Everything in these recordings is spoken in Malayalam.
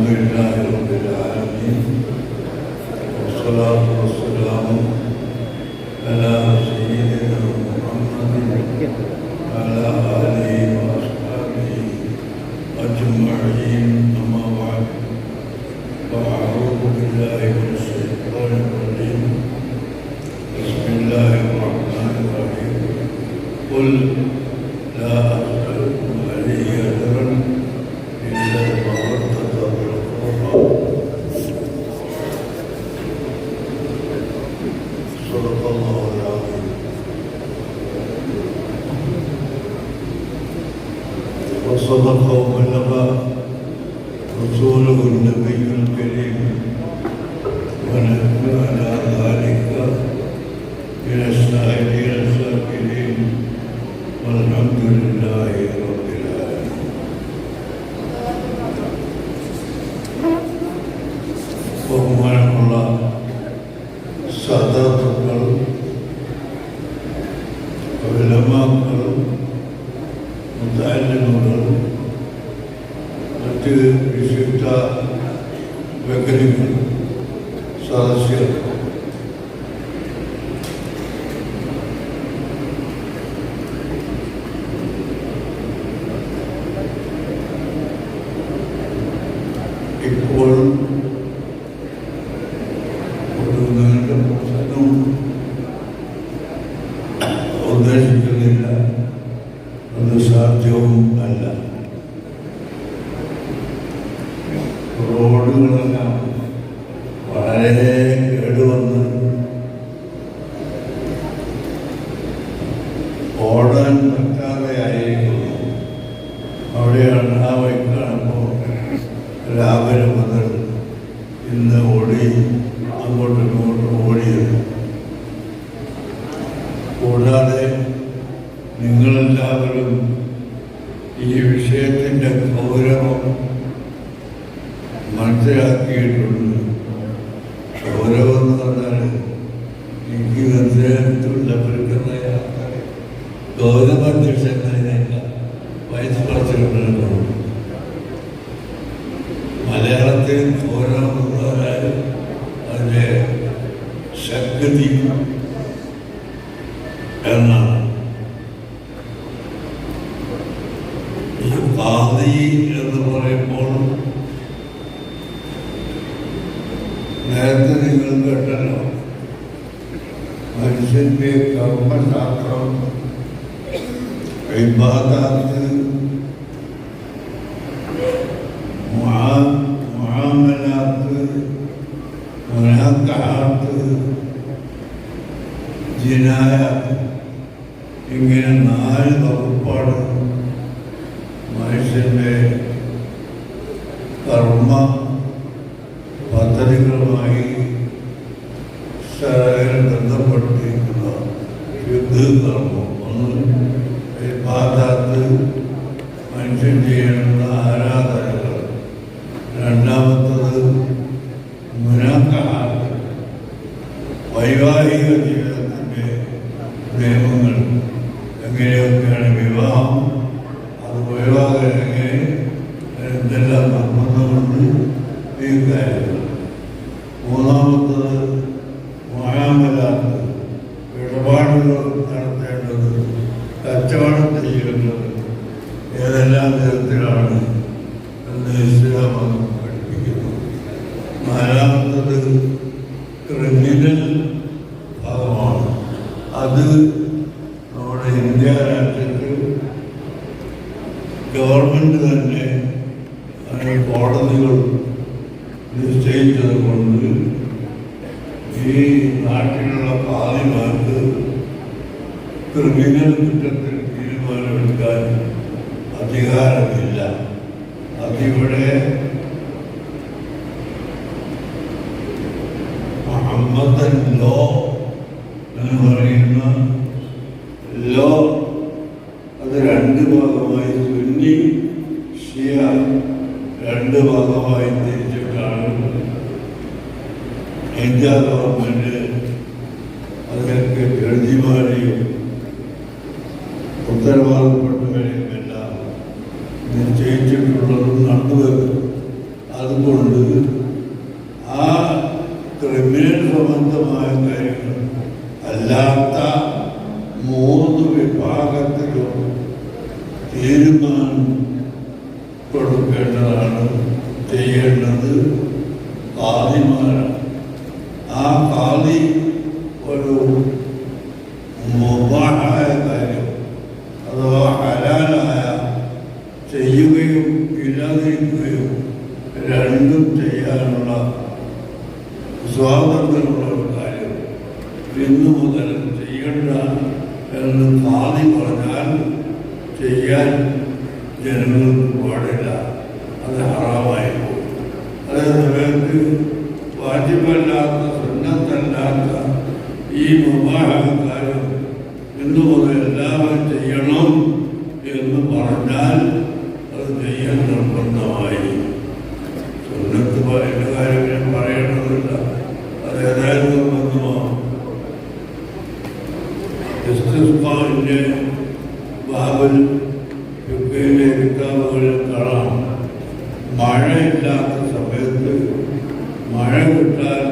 لله رب العالمين والصلاة والسلام على سيدنا محمد وعلى آله وأصحابه أجمعين أما بعد فأعوذ بالله من الشيطان الرجيم بسم الله الرحمن الرحيم قل لا أسألكم عليه أجرا إلا المودة بالقربى صدق الله العظيم. وصدق وبلغ رسوله النبي الكريم ونحن على ذلك من الشاهدين الشاكرين والحمد لله رب العالمين. ബഹുമാനമുള്ള സാദാത്തുക്കൾ, ഉലമാക്കൾ, മുതഅല്ലിമുകൾ, മറ്റ് വിശുദ്ധ വ്യക്തികൾ, സദസ്യർ, ഇപ്പോൾ ഒരു നീണ്ട പ്രസംഗം ഉദ്ദേശിക്കുന്നില്ല, അത് സാധ്യവും അല്ല. റോഡുകളെല്ലാം വളരെ കേടുവന്ന് ഓടാൻ പറ്റാതെ ആയിരിക്കുന്നു. അവിടെയാണ് ആ വൈക്കാണപ്പോൾ രാവിലെ മുതൽ ഇന്ന് ഓടി അങ്ങോട്ടും ഇങ്ങോട്ടും ഓടിയത്. കൂടാതെ നിങ്ങളെല്ലാവരും ഈ വിഷയത്തിൻ്റെ ഗൗരവം മനസ്സിലാക്കിയിട്ടുണ്ട്. ഗൗരവം എന്ന് പറഞ്ഞാൽ എനിക്ക് നേതൃത്വപ്പെടുന്ന ഗൗരവാധ്യക്ഷനേക്ക വൈസ് പ്രസിഡന്റ് മലയാളത്തിൽ ഗൗരവം എന്ന് പറഞ്ഞാൽ അതിൻ്റെ ശക്തി എന്നാണ്. ഈ ഖാദി എന്ന് പറയുമ്പോൾ നേരത്തെ നിങ്ങൾ കേട്ടല്ലോ, മനുഷ്യന്റെ കർമ്മശാസ്ത്രം, ഇബാദത്ത്, മുആമലാത്ത്, മുനാക്കഹാത്ത്, ജിനായത്ത്, ഇങ്ങനെ 4 വകുപ്പാണ് മനുഷ്യന്റെ കർമ്മ പദ്ധതികളുമായി ബന്ധപ്പെട്ടിരിക്കുന്ന യുദ്ധകർമ്മം. ഒന്ന് ഇബാദത്ത്, മനുഷ്യൻ ചെയ്യേണ്ട ആരാധനകൾ. രണ്ടാമത്തത് മുനാക്കഹാത്ത്, വൈവാഹിക ജീവിതത്തിൻ്റെ നിയമങ്ങൾ. എങ്ങനെയൊക്കെയാണ് വിവാഹം, അത് ഒഴിവാക്കാൻ എങ്ങനെ, എന്തെല്ലാം നിർബന്ധമുണ്ട്, ഈ കാര്യങ്ങൾ. മൂന്നാമത്തത് മുആമലാത്ത്, ഇടപാടുകൾ നടത്തേണ്ടത്, കച്ചവടം ചെയ്യേണ്ടത് ഏതെല്ലാം വിധത്തിലാണ് എന്ന് ഇസ്ലാം പഠിപ്പിക്കുന്നു. നാലാമത്തത് ക്രിമിനൽ ഭാഗമാണ്. അത് നമ്മുടെ ഇന്ത്യ രാജ്യത്ത് ഗവൺമെൻറ് തന്നെ അതിന് കോടതികൾ നിശ്ചയിച്ചത് കൊണ്ട് ഈ നാട്ടിലുള്ള ഖാദിമാർക്ക് ക്രിമിനൽ കുറ്റത്തിൽ തീരുമാനമെടുക്കാൻ അധികാരമില്ല. അതിവിടെ മുഹമ്മദൻ ലോ എന്ന് പറയുന്ന ലോ, അത് 2 ഭാഗമായി, സുന്നി ഷിയ 2 ഭാഗമായി തിരിച്ചിട്ടാണ് ഇന്ത്യ ഗവൺമെൻറ് അതിനൊക്കെ ജഡ്ജിമാരെയും ഉത്തരവാദപ്പെട്ടവരെയും എല്ലാം നിശ്ചയിച്ചിട്ടുള്ളതും നടന്നുവെക്കും. അത് അതുകൊണ്ട് ആ ക്രിമിനൽ സംബന്ധമായ കാര്യങ്ങൾ അല്ലാത്ത 3 വിഭാഗത്തിലും തീരുമാനം കൊടുക്കേണ്ടതാണ്, ചെയ്യേണ്ടത് ഖാദിമാരാണ്. ആ ഖാദി ഒരു മുബാഹായ കാര്യം അഥവാ ഹലാലായ ചെയ്യുകയും ഇല്ലാതിരിക്കുകയും രണ്ടും ചെയ്യാനുള്ള സ്വാതന്ത്ര്യമുള്ള ഒരു കാര്യം ഇന്നു മുതൽ ചെയ്യേണ്ട എന്ന് ഖാദി പറഞ്ഞാൽ ചെയ്യാൻ ജനങ്ങൾക്ക് പാടില്ല, അത് ഹറാമായി പോകും. അതേസമയത്ത് വാജിബല്ലാത്ത സുന്നത്തല്ലാത്ത ഈ മുബാഹകാര്യം ഇന്നു മുതൽ എല്ലാവരും ചെയ്യണം എന്ന് പറഞ്ഞാൽ അത് ചെയ്യാൻ നിർബന്ധമായി. സുന്നത്ത് പറയുന്ന കാര്യം ഞാൻ പറയേണ്ടതില്ല, അത് ഏതായാലും നിർബന്ധമാണ്. ഇസ്തിസ്ഖാഇന്റെ ബാബിൽ യുക്കയിലെ കിതാബുകളിൽ കാണാം, മഴയില്ലാത്ത സമയത്ത് മഴ കിട്ടാൻ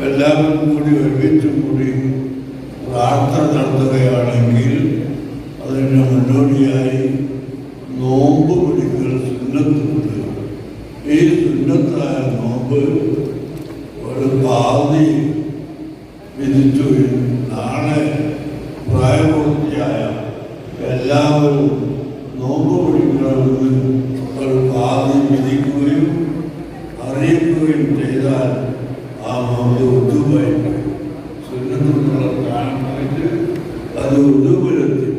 എല്ലാവരും കൂടി ഒരുമിച്ച് കൂടി പ്രാർത്ഥന നടത്തുകയാണെങ്കിൽ അതിന് മുന്നോടിയായി നോമ്പ് പിടിക്കൽ സുന്നത്തുണ്ട്. ഈ സുന്നത്തായ നോമ്പ് ഒരു ഖാദി വിധിച്ചു. നാളെ പ്രായപൂർത്തിയായ എല്ലാവരും നോമ്പ് പിടിക്കണമെന്ന് ഒരു ഖാദി വിധിക്കുകയും അറിയിക്കുകയും ചെയ്താൽ ആ നോമ്പ് ഉദ്ദുവായി സുന്നത്തിനുള്ള സ്ഥാനം പോയിട്ട് അത് ഉദ്ദുവിലെത്തി.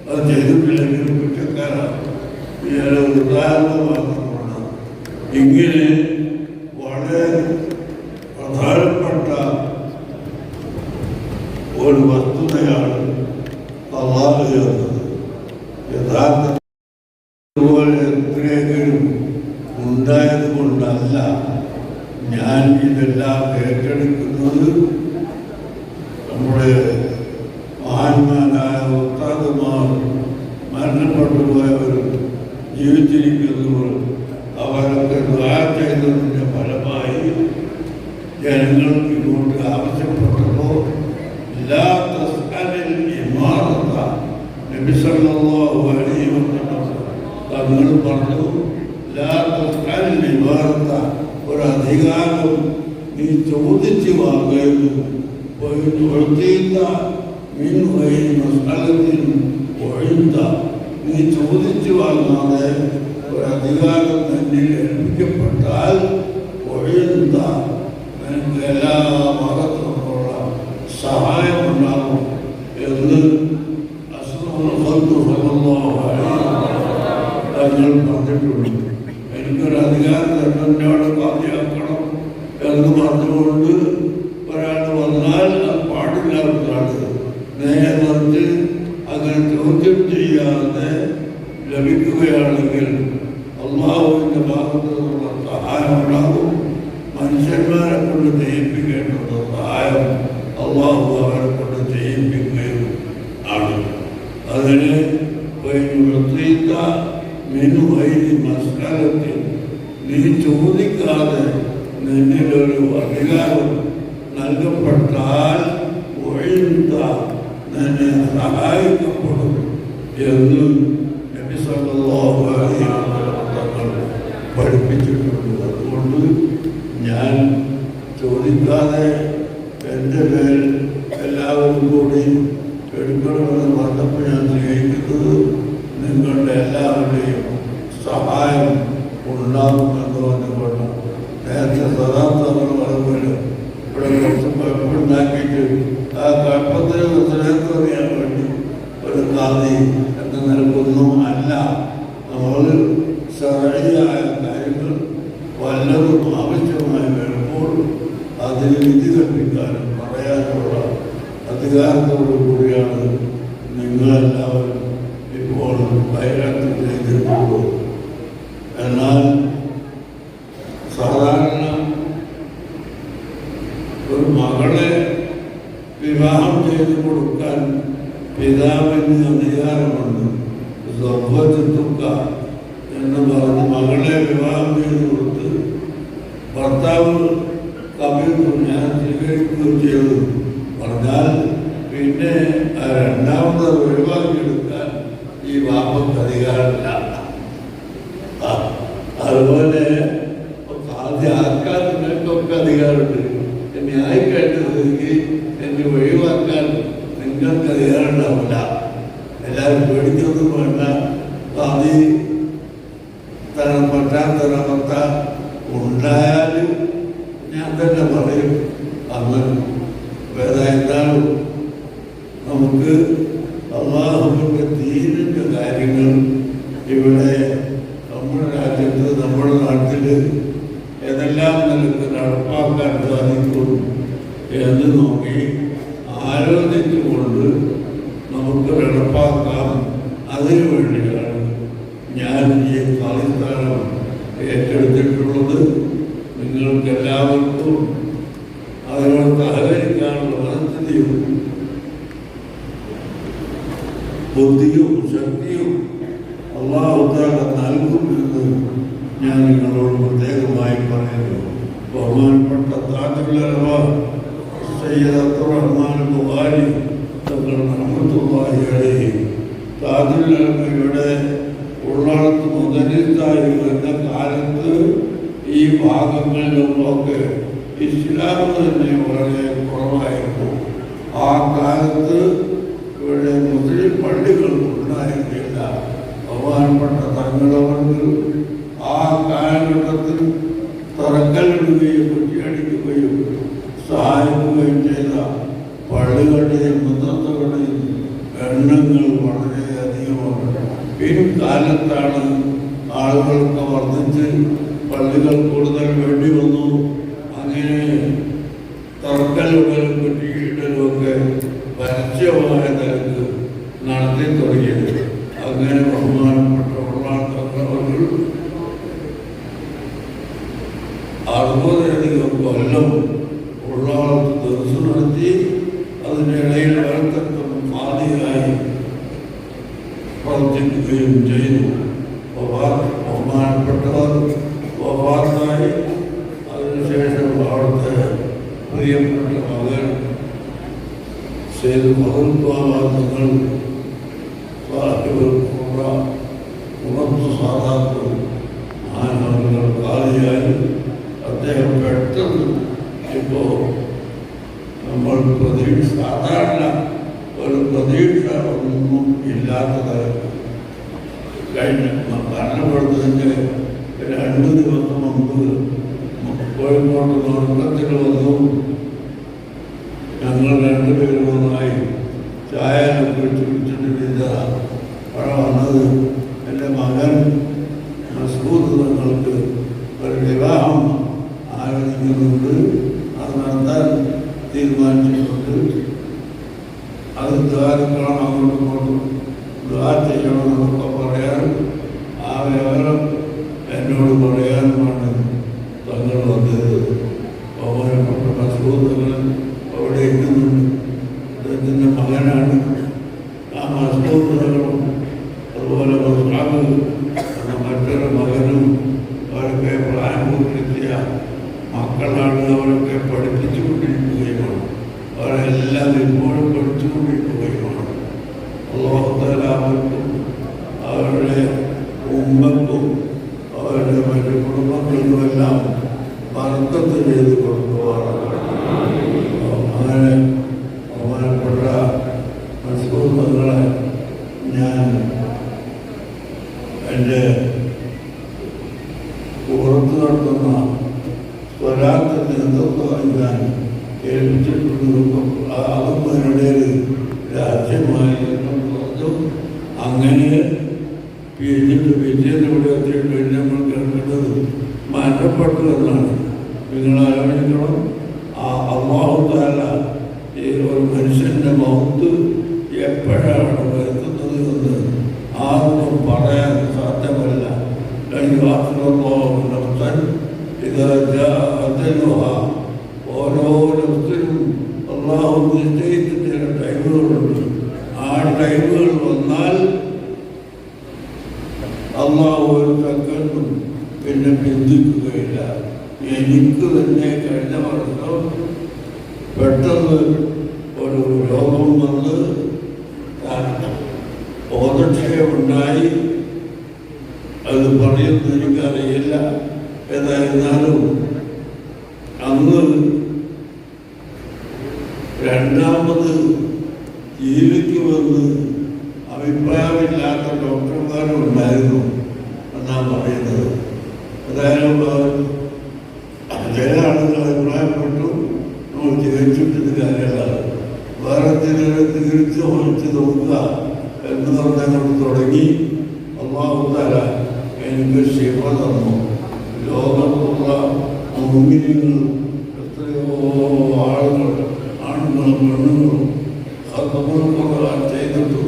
അത് ചെയ്തിട്ടില്ലെങ്കിലും കുറ്റക്കാരാണ്. ഇയാളെ ഉദാഹരണമാക്കപ്പെടണം. ഇങ്ങനെ വളരെ പ്രധാനപ്പെട്ട ഒരു വസ്തുതയാണ് അല്ലാഹു ചെയ്യുന്നത്. യഥാർത്ഥ ഇതുപോലെ എത്രയെങ്കിലും ഉണ്ടായത് കൊണ്ടല്ല ഞാൻ ഇതെല്ലാം ഏറ്റെടുക്കുന്നത്. നമ്മുടെ മഹാന്മാരായ ഉസ്താദുമാർ മരണപ്പെട്ടു പോയവരും ജീവിച്ചിരിക്കുന്നവർ അവരൊക്കെ ദുആ ചെയ്തതിൻ്റെ ഫലമായി ജനങ്ങൾക്ക് ഇങ്ങോട്ട് ആവശ്യപ്പെട്ടപ്പോൾ ലാ തസ്അലിൽ ഇമാറത നബി സല്ലല്ലാഹു അലൈഹി വസല്ലം തങ്ങൾ പറഞ്ഞു, ലാ തസ്അലിൽ ഇമാറത, ഒരു അധികാരം നീ ചോദിച്ച് വാങ്ങരുത്. നീ ചോദിച്ചു വാങ്ങാതെ ഒരു അധികാരം തന്നെ ഏൽപ്പിക്കപ്പെട്ടാൽ ഒഴിയുന്ന നിനക്ക് എല്ലാ ഭാഗത്തുമുള്ള സഹായം ഉണ്ടാകും എന്ന് തങ്ങൾ പറഞ്ഞിട്ടുണ്ട്. എനിക്കൊരു അധികാരം തന്നെ അവിടെ ബാധ്യമാക്കണം എന്ന് പറഞ്ഞുകൊണ്ട് ഒരാൾ വന്നാൽ അത് പാടില്ലാത്തതാണ്. നേരെ മറിച്ച് അങ്ങനെ ചോദ്യം ചെയ്യാതെ ലഭിക്കുകയാണെങ്കിൽ അള്ളാഹുവിൻ്റെ ഭാഗത്തു നിന്നുള്ള സഹായം ഉണ്ടാകും. മനുഷ്യന്മാരെ കൊണ്ട് ചെയ്യിപ്പിക്കേണ്ടുന്ന സഹായം അള്ളാഹു അവരെ കൊണ്ട് ചെയ്യിപ്പിക്കുകയും ആണ്. അതിന് മസ്കലത്തിൽ നീ ചോദിക്കാതെ നിന്നിലൊരു അധികാരം നൽകപ്പെട്ടാൽ നിന്നെ സഹായിക്കപ്പെടും എന്ന് നബി സല്ലല്ലാഹു അലൈഹി വസല്ലം പഠിപ്പിച്ചിട്ടുണ്ട്. അതുകൊണ്ട് ഞാൻ ചോദിക്കാതെ എൻ്റെ മേൽ എല്ലാവരും കൂടി എടുക്കണമെന്ന് പറഞ്ഞപ്പോൾ ഞാൻ സ്നേഹിക്കുന്നത് നിങ്ങളുടെ എല്ലാവരുടെയും സഹായം ഉണ്ടാകുമെന്ന് പറഞ്ഞുകൊണ്ട് നേരത്തെ സദാന്തങ്ങൾ പറയുമ്പോൾ ഇവിടെ കുറച്ച് കുഴപ്പമുണ്ടാക്കിയിട്ട് ആ കുഴപ്പത്തിന് ഉത്തരവ് അറിയാൻ വേണ്ടി ഒരു ഖാദി എന്ന നിലക്കൊന്നും അല്ല. നമ്മൾ ശരഈയായ കാര്യങ്ങൾ വല്ലതും ആവശ്യമായി വരുമ്പോൾ അതിന് വിധി കൽപ്പിക്കാനും പറയാനുള്ള അധികാരത്തോടു കൂടിയാണ് നിങ്ങളെല്ലാവരും ഇപ്പോൾ ബൈഅത്ത് ചെയ്തിട്ടുള്ളൂ. എന്നാൽ സാധാരണ ഒരു മകളെ വിവാഹം ചെയ്തു കൊടുക്കാൻ പിതാവിന് അധികാരമുണ്ട്. സ്വത്വത്തുക്ക എന്ന് പറഞ്ഞ് മകളെ വിവാഹം ചെയ്ത് കൊടുത്ത് ഭർത്താവ് കമ്മിയും ഞാൻ സ്വീകരിക്കുകയും ചെയ്തു പറഞ്ഞാൽ പിന്നെ രണ്ടാമത് ഒഴിവാക്കിയെടുക്കാൻ ഈ വാപ്പക്ക് അധികാരമില്ല. അതുപോലെ ആദ്യം ആക്കാൻ നിങ്ങൾക്കൊക്കെ അധികാരമുണ്ട്. എന്നെ ആയിക്കഴിഞ്ഞതെങ്കിൽ എന്നെ ഒഴിവാക്കാൻ നിങ്ങൾക്ക് അധികാരം ഉണ്ടാവില്ല. എല്ലാവരും പേടിക്കൊന്നും വേണ്ട. അത് തരപ്പെട്ട ഉണ്ടായാലും ഞാൻ തന്നെ പറയും അന്ന് വേറെ എന്തായാലും നമുക്ക് അള്ളാഹുവിൻ്റെ ദീനിൻ്റെ കാര്യങ്ങൾ ഇവിടെ നമ്മുടെ രാജ്യത്ത് നമ്മുടെ നാട്ടിൽ ഏതെല്ലാം നിലക്ക് നടപ്പാക്കാൻ സാധിക്കും എന്ന് നോക്കി ആലോചിച്ചുകൊണ്ട് നമുക്ക് നടപ്പാക്കാം. അതിനു വേണ്ടിയാണ് ഞാൻ ഈ കളിസ്ഥാനം ഏറ്റെടുത്തിട്ടുള്ളത്. നിങ്ങൾക്കെല്ലാവർക്കും അതിനോട് സഹകരിക്കാനുള്ള മനസ്ഥിതിയും ബുദ്ധിയും ശക്തിയും അല്ലാഹു തആല നൽകുമെന്ന് ഞാൻ നിങ്ങളോട് പ്രത്യേകമായി പറയുന്നു. ബഹുമാനപ്പെട്ട താജുൽ ഉലമ സയ്യിദ് അബ്ദുറഹ്മാൻ ബുഖാരി തങ്ങൾ റഹ്മത്തുള്ളാഹി അലൈഹി താജുൽ ഉലമയുടെ ഉള്ളടത്ത് മുതലിത്തായി വരുന്ന കാലത്ത് ഈ ഭാഗങ്ങളിലൊക്കെ ഇസ്ലാം തന്നെ വളരെ കുറവായിരുന്നു. ആ കാലത്ത് ഇവിടെ മുസ്ലിം പള്ളികൾ ഉണ്ടായിരുന്നില്ല. ബഹുമാനപ്പെട്ട തങ്ങളവർക്ക് ആ കാലഘട്ടത്തിൽ തറക്കല്ലിടുകയും കുറ്റിയടിക്കുകയും സഹായിക്കുകയും ചെയ്ത പള്ളികളുടെയും മദ്രസകളുടെയും എണ്ണങ്ങൾ വളരെയധികമാണ്. പിൻകാലത്താണ് ആളുകളൊക്കെ വർദ്ധിച്ച് പള്ളികൾ കൂടുതൽ വേണ്ടി വന്നു. അങ്ങനെ തറക്കല്ലിടലും കുറ്റിയിടലും ഒക്കെ പരസ്യമായ നിലക്ക് നടത്തി തുടങ്ങിയത്. അങ്ങനെ ബഹുമാനപ്പെട്ട ഉള്ളാട്ടങ്ങൾ 60-ലധികം കൊല്ലം ഉള്ളാളത്ത് ദിവസം നടത്തി. അതിനിടയിൽ വരത്തക്കം ആദിയായി പ്രവർത്തിക്കുകയും ചെയ്തു. ബഹുമാനപ്പെട്ടവർ വഫാത്തായി. അതിനുശേഷം അവിടുത്തെ പ്രിയപ്പെട്ട മകൻ സയ്യിദ് മഹദൂബാദങ്ങൾ സാധാത്തു മഹാനവറുകൾ കാലിയായി. അദ്ദേഹം പെട്ടെന്ന് ഇപ്പോൾ നമ്മൾ സാധാരണ ഒരു പ്രതീക്ഷ ഒന്നും ഇല്ലാത്തത് കഴിഞ്ഞ മരണപ്പെടുന്നതിൻ്റെ 2 ദിവസം മുമ്പ് കോഴിക്കോട് നോട്ടത്തിൽ വന്നു. ഞങ്ങൾ 2 പേരുമായി ചായ കുടിച്ചിട്ടില്ല. അവിടെ വന്നത് എൻ്റെ മകൻ മസ്ഊദ് തങ്ങൾക്ക് ഒരു വിവാഹം ആലോചിക്കുന്നുണ്ട്. അത് നടത്താൻ തീരുമാനിച്ചിട്ടുണ്ട്. അത് ദ്വാരക്കണം, അങ്ങോട്ടും ഇങ്ങോട്ടും ദ്വാര ചെയ്യണം എന്നൊക്കെ പറയാൻ ആ വിവരം എന്നോട് പറയാനുമാണ് തങ്ങൾ വന്നത്. ബഹുമാനപ്പെട്ട മസ്ഊദ് തങ്ങൾ അവിടെ എത്തുന്നുണ്ട്. അദ്ദേഹത്തിൻ്റെ മകനാണ്. ആ മസ്ഊദ് തങ്ങളും അതുപോലെ മറ്റൊരു മകനും അവരൊക്കെ പ്രായപൂർത്തിയ മക്കളാണ്. അവരൊക്കെ പഠിപ്പിച്ചുകൊണ്ടിരിക്കുകയുമാണ്. അവരെല്ലാം ഇപ്പോഴും പഠിച്ചുകൊണ്ടിരിക്കുകയുമാണ്. അല്ലാഹു തആല അവർക്കും അവരുടെ ഉമ്മക്കും അവരുടെ മറ്റു കുടുംബങ്ങൾക്കുമെല്ലാം ബർക്കത്ത് ചെയ്ത് കൊടുക്കുവാനാണ്. അങ്ങനെ ബഹുമാനപ്പെട്ട മസ്ഊദ് തങ്ങളെ ഞാൻ എൻ്റെ പുറത്ത് നടത്തുന്ന സ്വലാത്തിൻ്റെ നേതൃത്വം ഞാൻ ഏൽപ്പിച്ചിട്ടുണ്ട്. അതും അതിനിടയിൽ രാജ്യമായി പറഞ്ഞു. അങ്ങനെ പിരിഞ്ഞിട്ട് വിജയത്തിലൂടെ എത്തിയിട്ട് നമ്മൾ കേൾക്കേണ്ടത് മാറ്റപ്പെട്ടു എന്നാണ്. നിങ്ങൾ ആലോചിക്കണം. അല്ലാഹു തആല ഈ ഒരു മനുഷ്യൻ്റെ മൗത്ത് എപ്പോഴാണ് വരുത്തുന്നത് എന്ന് ആർക്കും പറയാൻ സാധ്യമല്ല. ഓരോ ദിവസത്തിനും അല്ലാഹു നിശ്ചയിച്ച ചില ടൈമുകളുണ്ട്. ആ ടൈമുകൾ വന്നാൽ അല്ലാഹു ഒരു സെക്കൻഡും പിന്നെ ചിന്തിക്കുകയില്ല. എനിക്ക് തന്നെ കഴിഞ്ഞ വർഷം പെട്ടെന്ന് ഒരു രോഗം വന്ന് ബോധക്ഷയമുണ്ടായി. അത് പറയുന്നത് എനിക്കറിയില്ല. ഏതായിരുന്നാലും അന്ന് രണ്ടാമത് ജീവിക്കുമെന്ന് അഭിപ്രായമില്ലാത്ത ഡോക്ടർമാരും ഉണ്ടായിരുന്നു എന്നാണ് പറയുന്നത്. അതായത് ചില ആളുകൾ അഭിപ്രായപ്പെട്ടു നമ്മൾ ചികിത്സിച്ചത് കാര്യമല്ല, വേറെ ചിലരെ ചികിത്സ ഒഴിച്ച് നോക്കുക എന്ന് പറഞ്ഞുകൊണ്ട് തുടങ്ങി. അല്ലാഹു തആല എനിക്ക് ശിഫ തന്നു. ലോകത്തുള്ള മുഅ്മിനീങ്ങൾ എത്രയോ ആളുകൾ, ആണുങ്ങളും പെണ്ണുങ്ങളും ഖുർആൻ ചെയ്തിട്ടും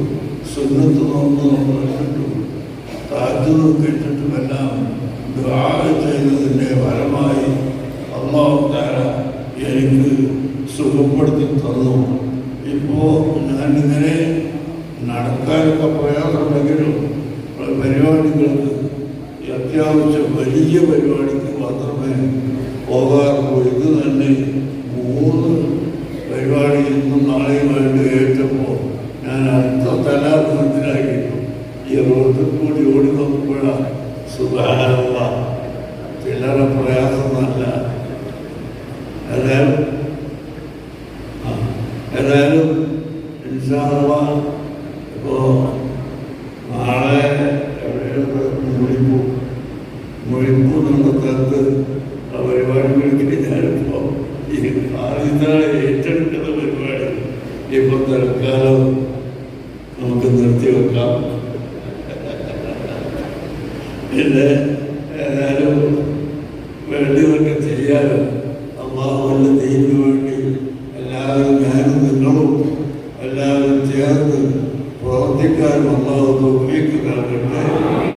സുന്നത്ത് നോക്കിയിട്ടും തഹജ്ജുദ് കേട്ടിട്ടുമെല്ലാം ദുആ ചെയ്തതിൻ്റെ ഫലമായി അല്ലാഹു തആല എനിക്ക് സുഖപ്പെടുത്തി തന്നു. ഇപ്പോൾ ഞാനിങ്ങനെ നടക്കാനൊക്കെ പ്രയാസമുണ്ടെങ്കിലും പരിപാടികൾക്ക് അത്യാവശ്യം വലിയ പരിപാടിക്ക് മാത്രമേ പോകാറുള്ളൂ. ഇത് തന്നെ 3 പരിപാടി ഇന്നും നാളെയുമായിട്ട് ഏറ്റപ്പോൾ ഞാൻ അടുത്ത തലാഖ് മനസ്സിലാക്കിയിട്ടു. ഈ റോഡിൽ കൂടി ഓടി നോക്കുമ്പോഴാണ് സുബ്ഹാനല്ലാഹ്, ചില്ലറ പ്രയാസമല്ല. ഏതായാലും ഇൻഷാ അല്ലാഹ് ഇപ്പോൾ നാളെ മുഴിപ്പൂ എന്നുള്ള സ്ഥലത്ത് ആ പരിപാടികൾക്ക് ഞാനിപ്പോൾ ഇതാണ് ഏറ്റെടുക്കുന്ന പരിപാടി. ഇപ്പോൾ തൽക്കാലം നമുക്ക് നിർത്തിവെക്കാം. പിന്നെ ഏതായാലും വേണ്ടിയതൊക്കെ ചെയ്യാനും അല്ലാഹുവിൻ്റെ ദീനിനു വേണ്ടി എല്ലാവരും, ഞാനും നിങ്ങളും എല്ലാവരും ചേർന്ന് പ്രവർത്തിക്കാനും അല്ലാഹു തൗഫീഖ് നൽകട്ടെ.